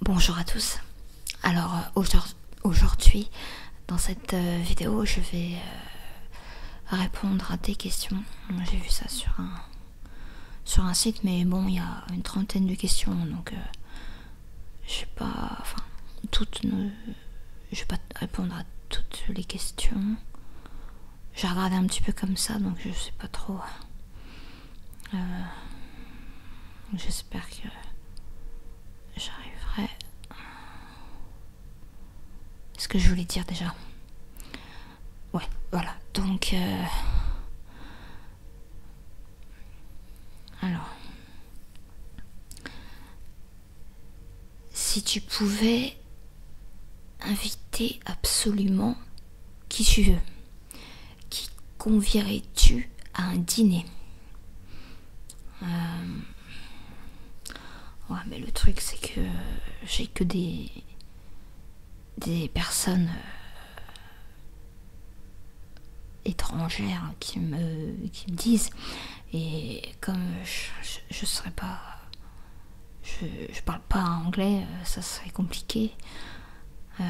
Bonjour à tous. Alors aujourd'hui, dans cette vidéo, je vais répondre à des questions. J'ai vu ça sur un site, mais bon, il y a une trentaine de questions, donc je vais pas, enfin, je vais pas répondre à toutes les questions. J'ai regardé un petit peu comme ça, donc je sais pas trop. J'espère que j'arriverai. Ce que je voulais dire déjà. Ouais, voilà. Donc, alors, si tu pouvais inviter absolument qui tu veux, qui convierais-tu à un dîner? Ouais, mais le truc c'est que j'ai que des personnes étrangères qui me disent, et comme je serais pas, je parle pas anglais, ça serait compliqué. Il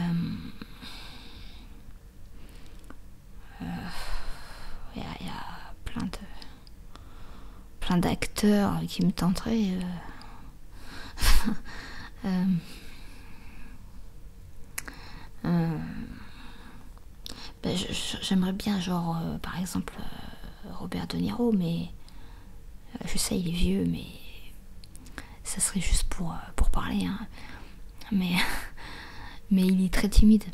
y a plein d'acteurs qui me tenteraient. Ben, j'aimerais bien, genre, par exemple, Robert De Niro, mais je sais, il est vieux, mais ça serait juste pour parler, hein. Mais il est très timide.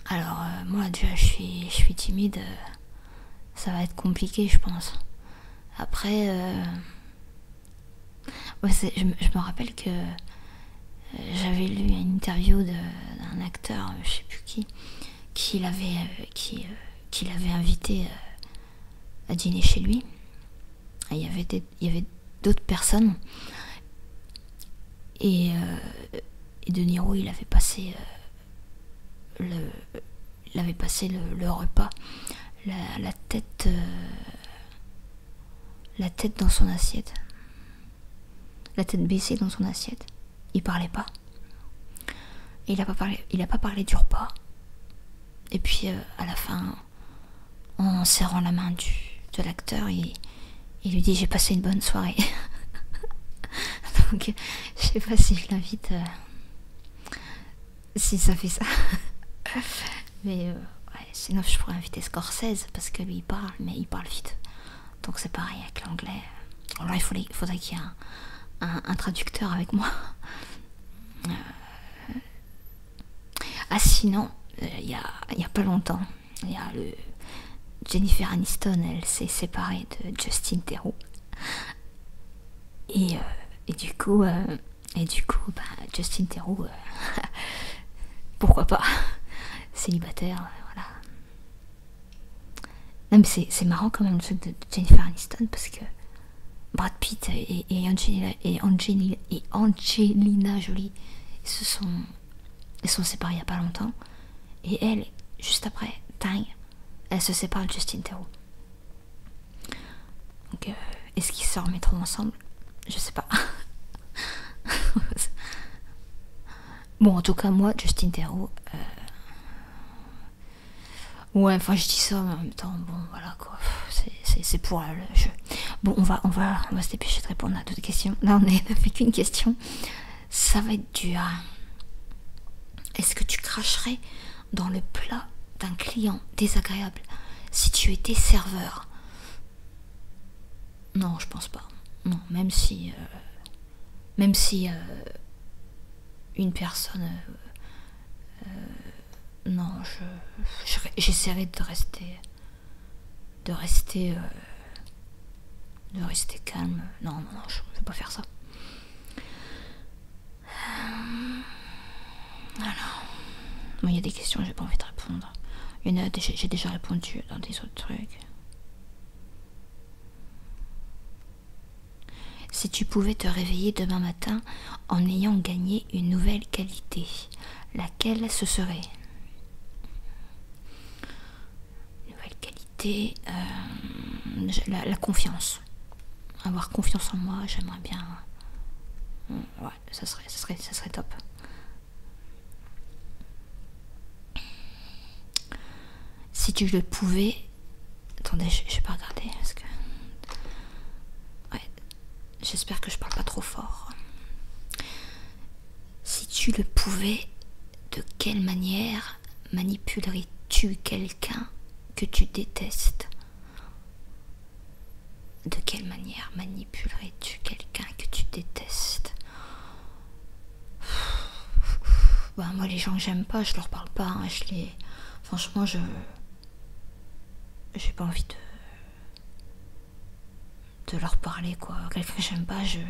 Alors, moi, déjà, je suis timide, ça va être compliqué, je pense. Après, ouais, je me rappelle que j'avais lu une interview d'un acteur, je sais plus qui l'avait invité à dîner chez lui. Et il y avait d'autres personnes, et De Niro, il avait passé le repas la tête dans son assiette, la tête baissée dans son assiette. Il parlait pas. Et il a pas parlé du repas. Et puis à la fin, en serrant la main de l'acteur, il lui dit: j'ai passé une bonne soirée. Donc je sais pas si je l'invite, si ça fait ça. Mais ouais, sinon je pourrais inviter Scorsese, parce que lui il parle, mais il parle vite. Donc c'est pareil avec l'anglais. Alors il faudrait qu'il y ait un traducteur avec moi. Ah, sinon, il y a pas longtemps, il y a Jennifer Aniston, elle s'est séparée de Justin Theroux. Et du coup, bah, Justin Theroux, pourquoi pas, célibataire, voilà. Non, mais c'est marrant quand même le truc de Jennifer Aniston, parce que Brad Pitt et Angelina Jolie ils sont séparés il y a pas longtemps, et elle, juste après, tang, elle se sépare de Justin Theroux. Donc est-ce qu'ils se remettront ensemble? Je sais pas. Bon, en tout cas, moi, Justin Theroux, ouais, enfin je dis ça, mais en même temps, bon, voilà quoi, c'est pour le jeu. Bon, on va se dépêcher de répondre à d'autres questions. Là, on n'a fait qu'une question. Ça va être dur. Est-ce que tu cracherais dans le plat d'un client désagréable si tu étais serveur? Non, je pense pas. Non, même si une personne, non, j'essaierai de rester calme. Non, je vais pas faire ça. Alors, il y a des questions, j'ai pas envie de répondre. Il y en a, j'ai déjà répondu dans des autres trucs. Si tu pouvais te réveiller demain matin en ayant gagné une nouvelle qualité, laquelle ce serait? Nouvelle qualité, la confiance. Avoir confiance en moi, j'aimerais bien Ouais, ça serait top. Si tu le pouvais... Attendez, je vais pas regarder parce que... Ouais, j'espère que je parle pas trop fort. Si tu le pouvais, de quelle manière manipulerais-tu quelqu'un que tu détestes? De quelle manière manipulerais-tu quelqu'un que tu détestes? Bah, moi, les gens que j'aime pas, je leur parle pas. Hein, franchement, j'ai pas envie de leur parler, quoi. Quelqu'un que j'aime pas, je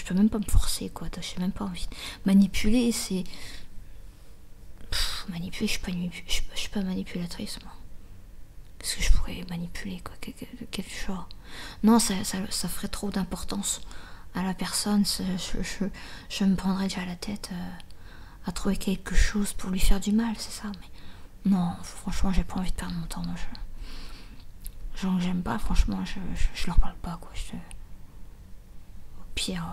peux même pas me forcer, quoi. J'ai même pas envie. Manipuler, c'est... Manipuler, je suis pas manipulatrice, moi. Qu'est-ce que je pourrais manipuler, quoi? Quel genre? Non, ça ferait trop d'importance à la personne. Je me prendrais déjà la tête à trouver quelque chose pour lui faire du mal, c'est ça. Mais non, franchement, j'ai pas envie de perdre mon temps. Moi, gens que j'aime pas, franchement, je leur parle pas, quoi. Au pire,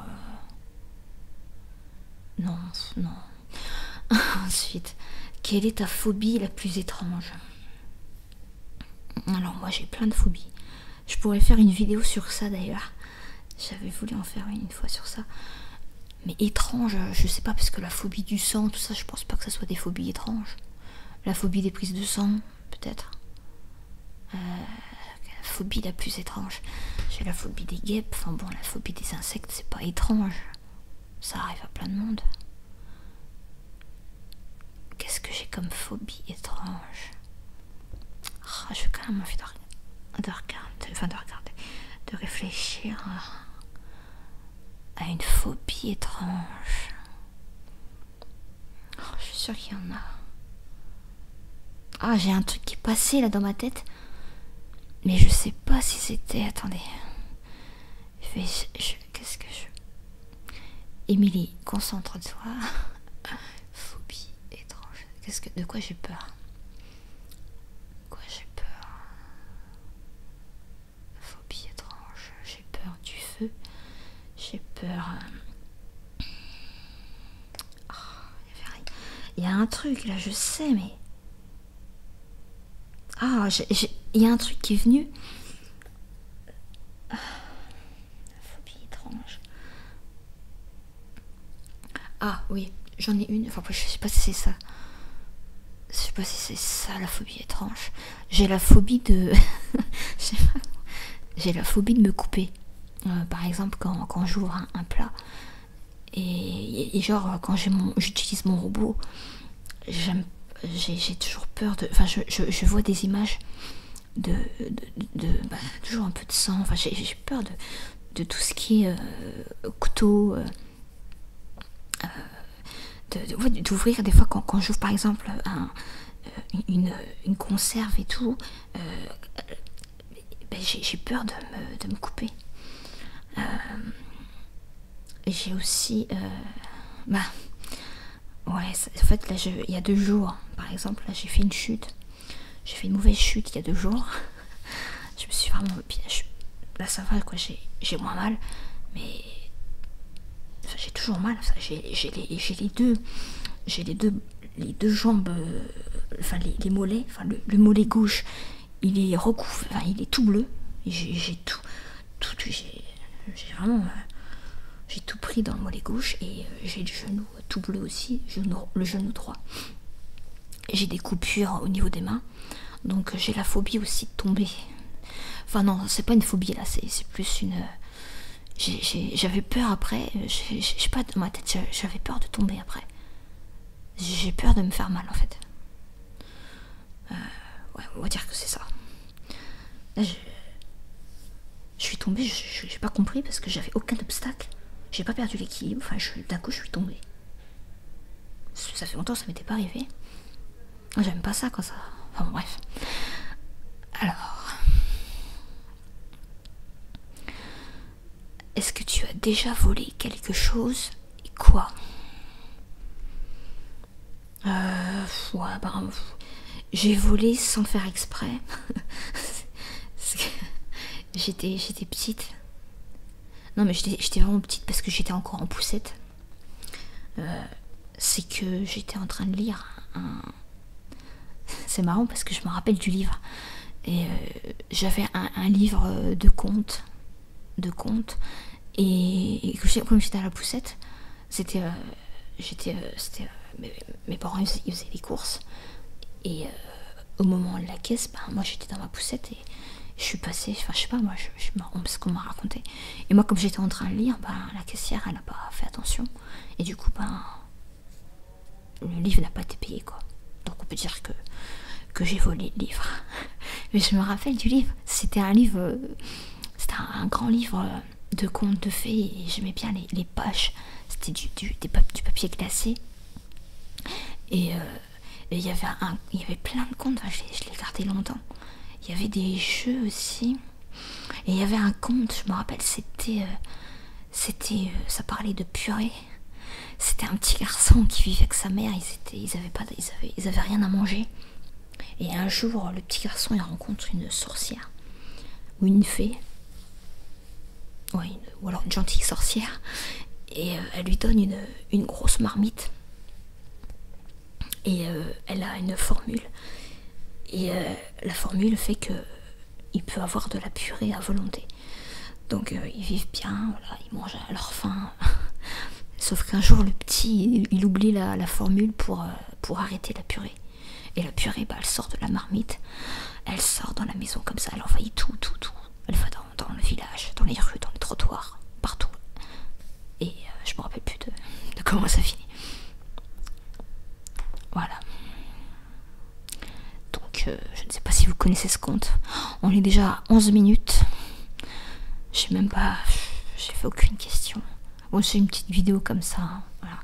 non. Ensuite, quelle est ta phobie la plus étrange? Alors moi j'ai plein de phobies. Je pourrais faire une vidéo sur ça d'ailleurs. J'avais voulu en faire une fois sur ça. Mais étrange, je sais pas, parce que la phobie du sang, tout ça, je pense pas que ça soit des phobies étranges. La phobie des prises de sang, peut-être. La phobie la plus étrange. J'ai la phobie des guêpes. Enfin bon, la phobie des insectes, c'est pas étrange. Ça arrive à plein de monde. Qu'est-ce que j'ai comme phobie étrange? Oh, j'ai quand même envie de réfléchir à une phobie étrange. Oh, je suis sûre qu'il y en a. Ah, j'ai un truc qui est passé là dans ma tête, mais je sais pas si c'était... Attendez. Qu'est-ce que je... Émilie, concentre-toi. Phobie étrange. De quoi j'ai peur? Phobie étrange. J'ai peur du feu. J'ai peur... Il y a un truc là, je sais, mais... Ah, il y a un truc qui est venu. Phobie étrange. Ah oui, j'en ai une. Enfin, je sais pas si c'est ça. Je sais pas si c'est ça la phobie étrange. J'ai la phobie de... J'ai la phobie de me couper. Par exemple, quand j'ouvre un plat. Et genre, quand j'utilise mon robot, j'ai toujours peur de... Enfin, je vois des images toujours un peu de sang. Enfin, j'ai peur de tout ce qui est couteau... d'ouvrir des fois quand j'ouvre par exemple une conserve et tout, j'ai peur de me couper. J'ai aussi ouais, en fait là il y a 2 jours par exemple, là j'ai fait une chute, j'ai fait une mauvaise chute il y a 2 jours. Je me suis vraiment... Là ça va, quoi, j'ai moins mal, mais enfin, j'ai toujours mal. Enfin, j'ai les deux jambes, enfin les mollets, enfin le mollet gauche, il est recouvert, enfin, il est tout bleu. J'ai vraiment j'ai tout pris dans le mollet gauche, et j'ai le genou tout bleu aussi, le genou droit. J'ai des coupures au niveau des mains, donc j'ai la phobie aussi de tomber. Enfin non, c'est pas une phobie là, c'est plus une... J'avais peur après, je sais pas, dans ma tête, j'avais peur de tomber après. J'ai peur de me faire mal en fait. Ouais, on va dire que c'est ça. Là, je suis tombée, j'ai pas compris parce que j'avais aucun obstacle. J'ai pas perdu l'équilibre, enfin d'un coup je suis tombée. Ça fait longtemps que ça m'était pas arrivé. J'aime pas ça quand ça... Enfin bon, bref. Alors... Est-ce que tu as déjà volé quelque chose et quoi? Ouais, bah, j'ai volé sans faire exprès. J'étais petite. Non, mais j'étais vraiment petite parce que j'étais encore en poussette. C'est que j'étais en train de lire un... C'est marrant parce que je me rappelle du livre. Et j'avais un livre de contes. Et comme j'étais à la poussette, mes parents ils faisaient les courses. Et au moment de la caisse, moi j'étais dans ma poussette et je suis passée, enfin je sais pas, moi je me rends ce qu'on m'a raconté. Et moi comme j'étais en train de lire, la caissière elle n'a pas fait attention. Et du coup le livre n'a pas été payé quoi. Donc on peut dire que j'ai volé le livre. Mais je me rappelle du livre, c'était un livre, c'était un grand livre de contes de fées et j'aimais bien les pages. C'était du papier glacé. Et il y avait plein de contes, enfin, je l'ai gardé longtemps. Il y avait des jeux aussi. Et il y avait un conte, je me rappelle, ça parlait de purée. C'était un petit garçon qui vivait avec sa mère, ils avaient rien à manger. Et un jour, le petit garçon, il rencontre une sorcière. Ou une fée. Ouais, ou alors une gentille sorcière. Et elle lui donne une grosse marmite. Et elle a une formule. Et la formule fait que il peut avoir de la purée à volonté. Donc ils vivent bien, voilà, ils mangent à leur faim. Sauf qu'un jour le petit il oublie la formule pour arrêter la purée. Et la purée, elle sort de la marmite, elle sort dans la maison comme ça, elle envahit tout. Elle va dans le village, dans les rues, dans les trottoirs, partout. Et je me rappelle plus de comment ça finit. Voilà. Donc je ne sais pas si vous connaissez ce conte. On est déjà à 11 minutes. J'ai fait aucune question. Bon, c'est une petite vidéo comme ça, hein, voilà.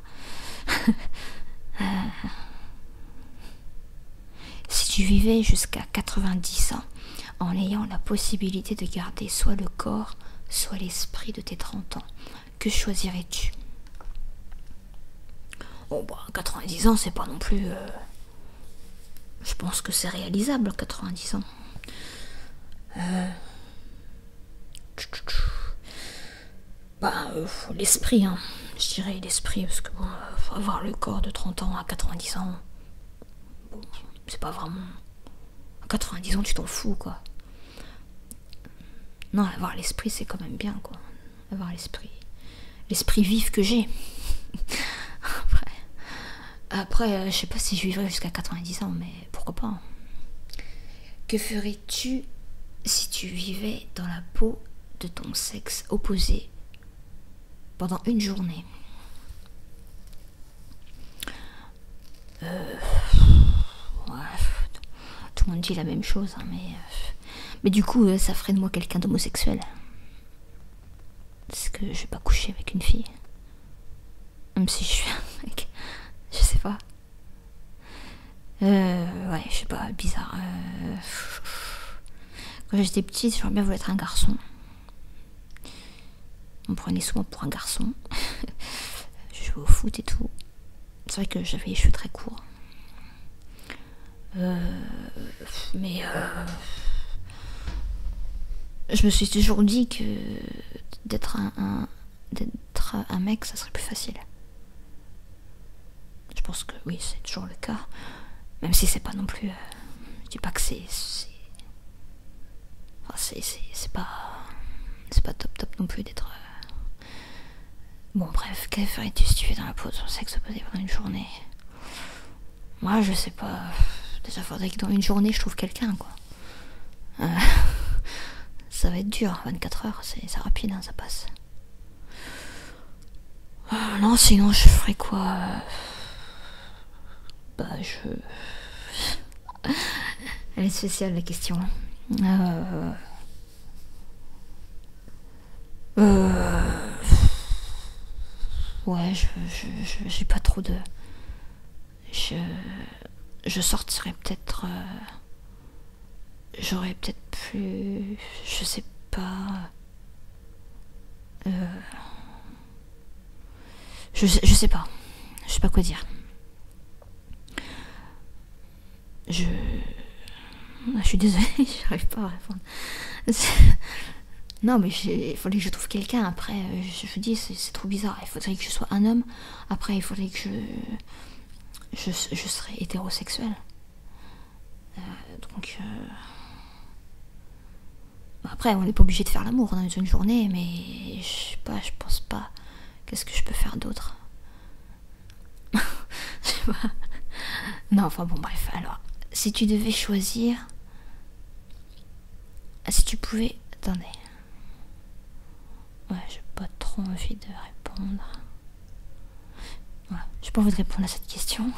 Si tu vivais jusqu'à 90 ans en ayant la possibilité de garder soit le corps, soit l'esprit de tes 30 ans, que choisirais-tu? Bon, 90 ans, c'est pas non plus... Je pense que c'est réalisable, 90 ans. L'esprit, hein. Je dirais l'esprit, parce que faut avoir le corps de 30 ans à 90 ans. Bon, c'est pas vraiment... À 90 ans, tu t'en fous, quoi. Non, avoir l'esprit, c'est quand même bien, quoi. Avoir l'esprit. L'esprit vif que j'ai. Après, je sais pas si je vivrai jusqu'à 90 ans, mais pourquoi pas. Hein. Que ferais-tu si tu vivais dans la peau de ton sexe opposé pendant une journée? Tout le monde dit la même chose, hein, mais du coup, ça ferait de moi quelqu'un d'homosexuel. Parce que je vais pas coucher avec une fille. Même si je suis un mec. Je sais pas. Ouais, je sais pas, bizarre. Quand j'étais petite, j'aurais bien voulu être un garçon. On me prenait souvent pour un garçon. Je jouais au foot et tout. C'est vrai que j'avais les cheveux très courts. Mais je me suis toujours dit que d'être un mec, ça serait plus facile. Je pense que oui, c'est toujours le cas. Même si c'est pas non plus... je dis pas que c'est pas top non plus d'être... Bon bref, que ferais-tu si tu es dans la peau de ton sexe opposé pendant une journée? Moi je sais pas... Déjà faudrait que dans une journée je trouve quelqu'un quoi. Ça va être dur, 24 heures, c'est rapide, hein, ça passe. Non, sinon je ferais quoi? Elle est spéciale la question. Ouais, j'ai pas trop de... Je sortirais peut-être... J'aurais peut-être plus... Je sais pas... Je sais pas. Je sais pas quoi dire. Je suis désolée, j'arrive pas à répondre. Non, mais il fallait que je trouve quelqu'un. Après, je vous dis, c'est trop bizarre. Il faudrait que je sois un homme. Après, il faudrait que je serais hétérosexuel. Donc, après, on n'est pas obligé de faire l'amour dans une journée, mais je sais pas, je pense pas. Qu'est-ce que je peux faire d'autre? Je sais pas. Non, enfin bon, bref. Alors, si tu devais choisir, si tu pouvais, attendez. Ouais, j'ai pas trop envie de répondre. Ouais, j'ai pas envie de répondre à cette question.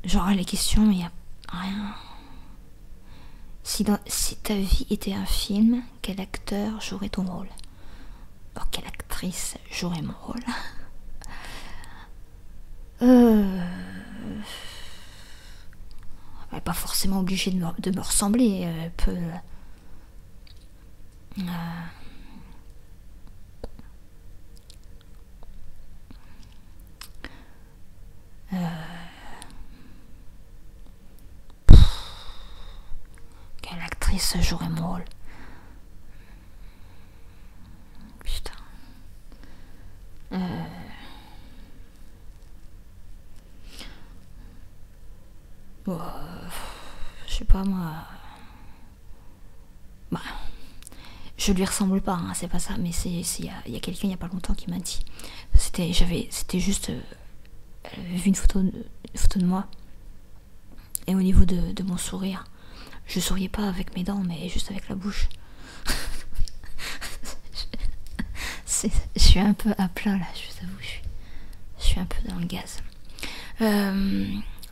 Genre les questions, mais y a rien. Si ta vie était un film, quel acteur jouerait ton rôle? Alors, quelle actrice jouerait mon rôle? Elle n'est pas forcément obligée de me ressembler. Elle peut. Quelle actrice jouerait mon rôle? Putain. Je sais pas moi. Bah, je lui ressemble pas, hein, c'est pas ça, mais il y a quelqu'un il y a pas longtemps qui m'a dit. C'était juste. Elle avait vu une photo de moi. Et au niveau de mon sourire, je souriais pas avec mes dents, mais juste avec la bouche. Je suis un peu à plat là, je vous avoue, je suis un peu dans le gaz.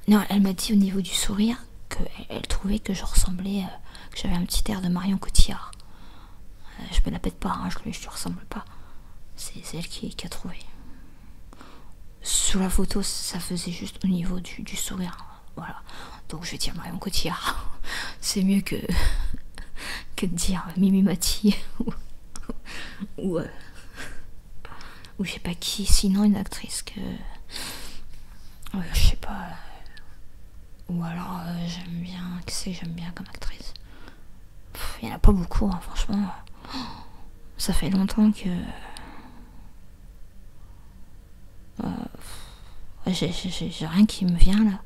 Non, elle m'a dit au niveau du sourire qu'elle trouvait que je ressemblais, que j'avais un petit air de Marion Cotillard. Je me la pète pas, hein, je lui ressemble pas. C'est elle qui a trouvé. Sur la photo, ça faisait juste au niveau du sourire. Voilà. Donc je vais dire Marion Cotillard. C'est mieux que de dire Mimi Mati ou je sais pas qui. Sinon une actrice que je sais pas. Ou alors j'aime bien. Qu'est-ce que j'aime bien comme actrice? Il y en a pas beaucoup, hein, franchement. Ça fait longtemps que j'ai rien qui me vient là.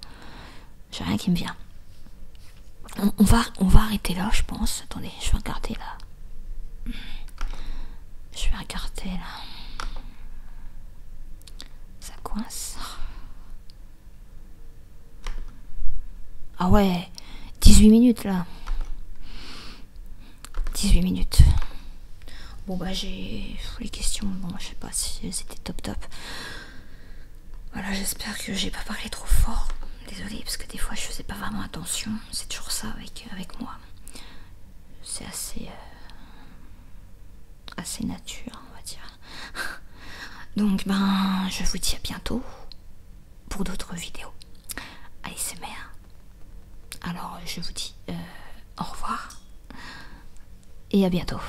J'ai rien qui me vient. On va arrêter là, je pense. Attendez, je vais regarder là. Je vais regarder là. Ça coince. Ah ouais, 18 minutes là. 18 minutes. Bon bah j'ai les questions. Bon, je sais pas si c'était top. Voilà, j'espère que j'ai pas parlé trop fort. Désolée, parce que des fois je faisais pas vraiment attention. C'est toujours ça avec moi. C'est assez nature, on va dire. Donc ben, je vous dis à bientôt pour d'autres vidéos ASMR. Alors je vous dis au revoir et à bientôt.